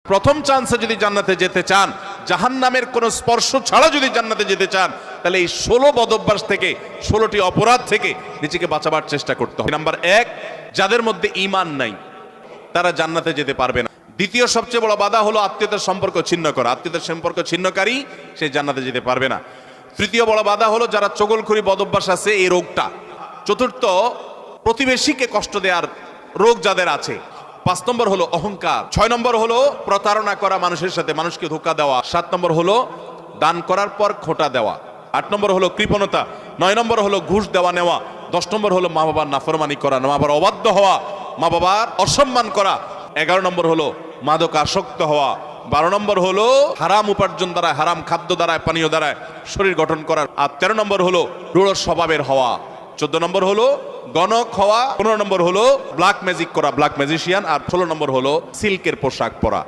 প্রথম চান্সে যদি জান্নাতে যেতে চান, জাহান্নামের কোন স্পর্শ ছাড়া যদি জান্নাতে যেতে চান, তাহলে এই 16 বদঅভ্যাস থেকে, 16টি অপরাধ থেকে নিজেকে বাঁচাবার চেষ্টা করতে হবে। নাম্বার 1, যাদের মধ্যে ঈমান নাই তারা জান্নাতে যেতে পারবে না। দ্বিতীয় সবচেয়ে বড় বাধা হলো আত্মীয়তার সম্পর্ক ছিন্ন করা। আত্মীয়তার সম্পর্ক ছিন্নকারী সে জান্নাতে যেতে পারবে না। তৃতীয় বড় বাধা হলো যারা চগলখড়ি বদঅভ্যাস আছে, এই রোগটা। চতুর্থ, প্রতিবেশীকে কষ্ট দেওয়ার রোগ যাদের আছে। 5 নম্বর হলো অহংকার। 6 নম্বর হলো প্রতারণা করা, মানুষের সাথে মানুষকে ধোঁকা দেওয়া। 7 নম্বর হলো দান করার পর খোঁটা দেওয়া। 8 নম্বর হলো কৃপণতা। 9 নম্বর হলো ঘুষ দেওয়া নেওয়া। 10 নম্বর হলো মা বাবার নাফরমানি করা, মা বাবার অবাধ্য হওয়া, মা বাবার অসম্মান করা। 11 নম্বর হলো মাদক আসক্ত হওয়া। 12 নম্বর হলো হারাম উপার্জন দ্বারা, হারাম খাদ্য দ্বারা, পানীয় দ্বারা শরীর গঠন করার। আর 13 নম্বর হলো রূঢ় স্বভাবের হওয়া। 14 নম্বর হলো গণক হওয়া। 15 নম্বর হলো ব্ল্যাক ম্যাজিক করা, ব্ল্যাক ম্যাজিশিয়ান। আর 16 নম্বর হলো সিল্কের পোশাক পরা।